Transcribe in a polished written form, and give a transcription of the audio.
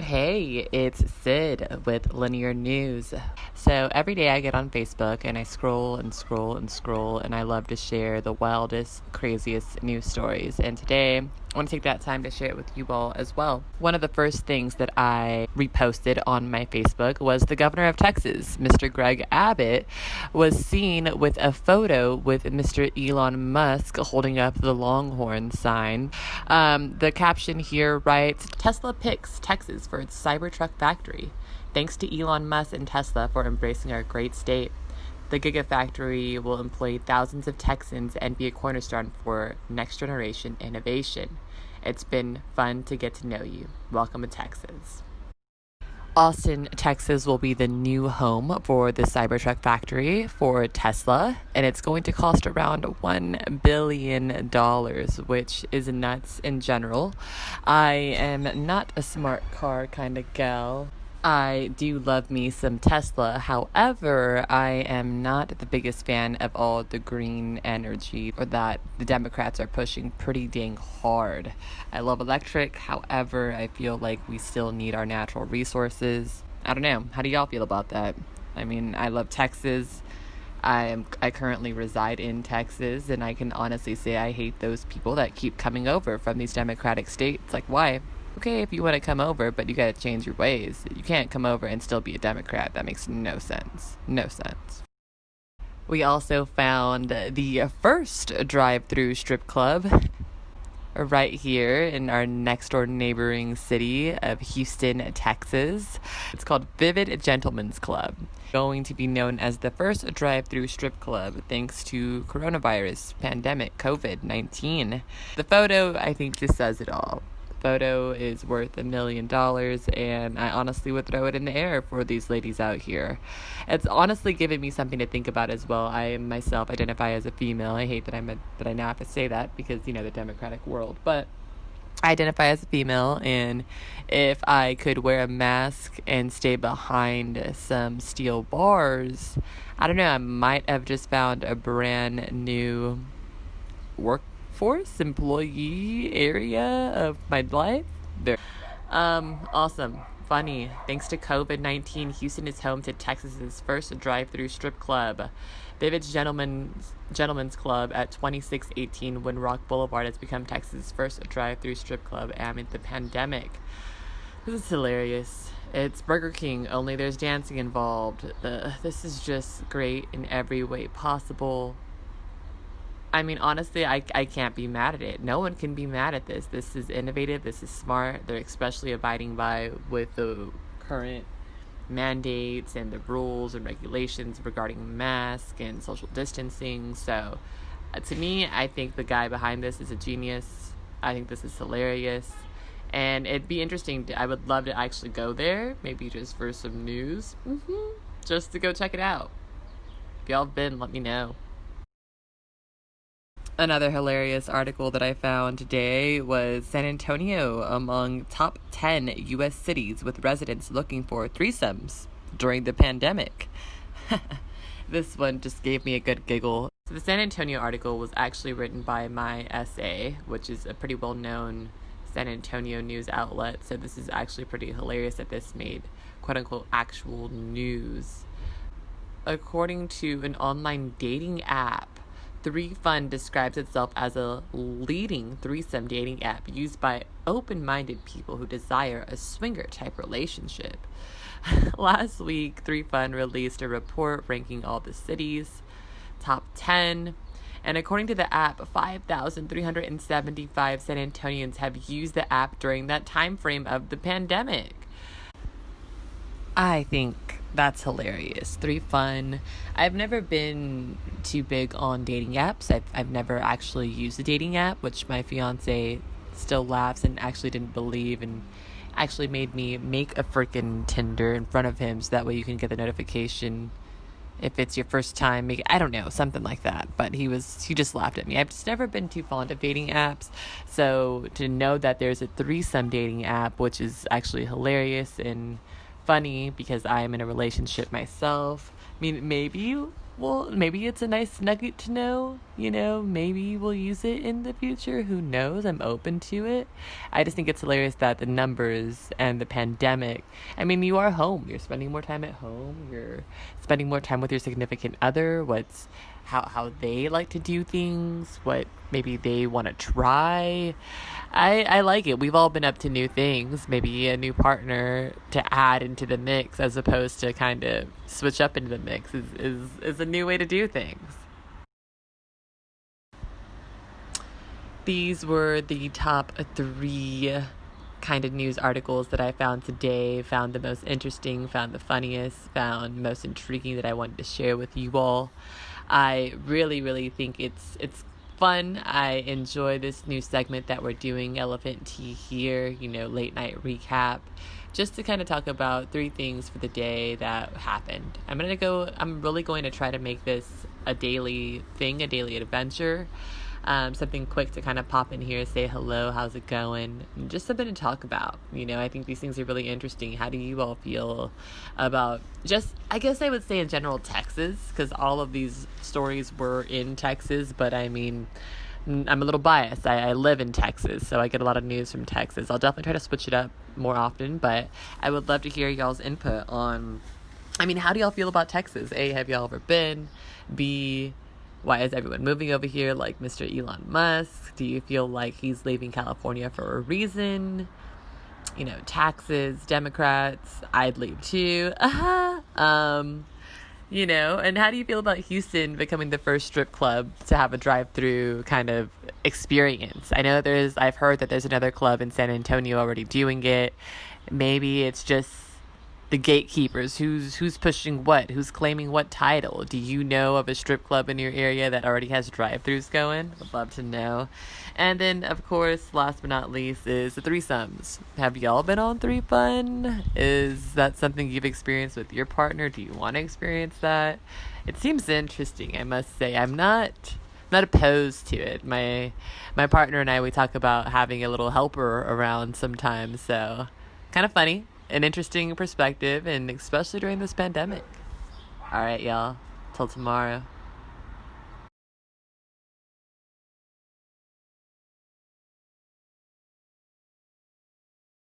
Hey, it's Sid with Linear News. So every day I get on Facebook and I scroll and scroll and scroll, and I love to share the wildest, craziest news stories. And today I want to take that time to share it with you all as well. One of the first things that I reposted on my Facebook was the governor of Texas, Mr. Greg Abbott, was seen with a photo with Mr. Elon Musk holding up the Longhorn sign. The caption here writes, Tesla picks Texas for its Cybertruck factory. Thanks to Elon Musk and Tesla for embracing our great state. The Gigafactory will employ thousands of Texans and be a cornerstone for next generation innovation. It's been fun to get to know you. Welcome to Texas. Austin, Texas will be the new home for the Cybertruck factory for Tesla, and it's going to cost around $1 billion, which is nuts in general. I am not a smart car kind of gal. I do love me some Tesla. However, I am not the biggest fan of all the green energy that the Democrats are pushing pretty dang hard. I love electric. However, I feel like we still need our natural resources. I don't know. How do y'all feel about that? I mean, I love Texas. I currently reside in Texas, and I can honestly say I hate those people that keep coming over from these Democratic states. Like, why? Okay, if you want to come over, but you got to change your ways. You can't come over and still be a Democrat. That makes no sense. No sense. We also found the First Drive-Thru Strip Club right here in our next door neighboring city of Houston, Texas. It's called Vivid Gentlemen's Club. Going to be known as the first drive-through strip club thanks to coronavirus pandemic COVID-19. The photo, I think, just says it all. Photo is worth $1 million, and I honestly would throw it in the air for these ladies out here. It's honestly given me something to think about as well. I myself identify as a female. I hate that I now have to say that because the Democratic world, but I identify as a female, and if I could wear a mask and stay behind some steel bars, I don't know, I might have just found a brand new workforce employee area of my life. Awesome. Funny. Thanks to COVID-19, Houston is home to Texas's first drive-through strip club. Vivid's Gentlemen's Club at 2618 Windrock Boulevard has become Texas's first drive-through strip club amid the pandemic. This is hilarious. It's Burger King, only there's dancing involved. This is just great in every way possible. I mean, honestly, I can't be mad at it. No one can be mad at this. This is innovative. This is smart. They're especially abiding by with the current mandates and the rules and regulations regarding masks and social distancing. So, to me, I think the guy behind this is a genius. I think this is hilarious. And it'd be interesting. I would love to actually go there, maybe just for some news. Just to go check it out. If y'all have been, let me know. Another hilarious article that I found today was San Antonio among top 10 U.S. cities with residents looking for threesomes during the pandemic. This one just gave me a good giggle. So the San Antonio article was actually written by My SA, which is a pretty well-known San Antonio news outlet. So this is actually pretty hilarious that this made quote-unquote actual news. According to an online dating app, ThreeFun describes itself as a leading threesome dating app used by open-minded people who desire a swinger-type relationship. Last week, ThreeFun released a report ranking all the cities, top 10, and according to the app, 5,375 San Antonians have used the app during that time frame of the pandemic. I think that's hilarious. ThreeFun. I've never been too big on dating apps. I've never actually used a dating app, which my fiance still laughs and actually didn't believe, and actually made me make a freaking Tinder in front of him so that way you can get the notification if it's your first time. I don't know, something like that. But he just laughed at me. I've just never been too fond of dating apps. So to know that there's a threesome dating app, which is actually hilarious and funny because I am in a relationship myself. I mean, maybe well, maybe it's a nice nugget to know. Maybe we'll use it in the future. Who knows? I'm open to it. I just think it's hilarious that the numbers and the pandemic. I mean, you are home. You're spending more time at home. You're spending more time with your significant other. How they like to do things, what maybe they want to try. I like it. We've all been up to new things, maybe a new partner to add into the mix as opposed to kind of switch up into the mix is a new way to do things. These were the top three kind of news articles that I found today, found the most interesting, found the funniest, found most intriguing that I wanted to share with you all. I really, really think it's fun. I enjoy this new segment that we're doing, Elephant Tea here, late night recap, just to kind of talk about three things for the day that happened. I'm really going to try to make this a daily thing, a daily adventure. Something quick to kind of pop in here, say hello, how's it going, and just something to talk about. I think these things are really interesting. How do you all feel about just, I guess I would say in general, Texas, because all of these stories were in Texas, but I mean, I'm a little biased. I live in Texas, so I get a lot of news from Texas. I'll definitely try to switch it up more often, but I would love to hear y'all's input on, I mean, how do y'all feel about Texas? A, have y'all ever been? B, why is everyone moving over here like Mr. Elon Musk? Do you feel like he's leaving California for a reason? Taxes, Democrats, I'd leave too. And how do you feel about Houston becoming the first strip club to have a drive-through kind of experience? I've heard that there's another club in San Antonio already doing it. Maybe it's just the gatekeepers, who's pushing what, who's claiming what title. Do you know of a strip club in your area that already has drive-thrus going? I'd love to know. And then, of course, last but not least is the threesomes. Have y'all been on Three Fun? Is that something you've experienced with your partner? Do you want to experience that? It seems interesting, I must say. I'm not opposed to it. My partner and I, we talk about having a little helper around sometimes, so kind of funny. An interesting perspective, and especially during this pandemic. All right, y'all. Till tomorrow.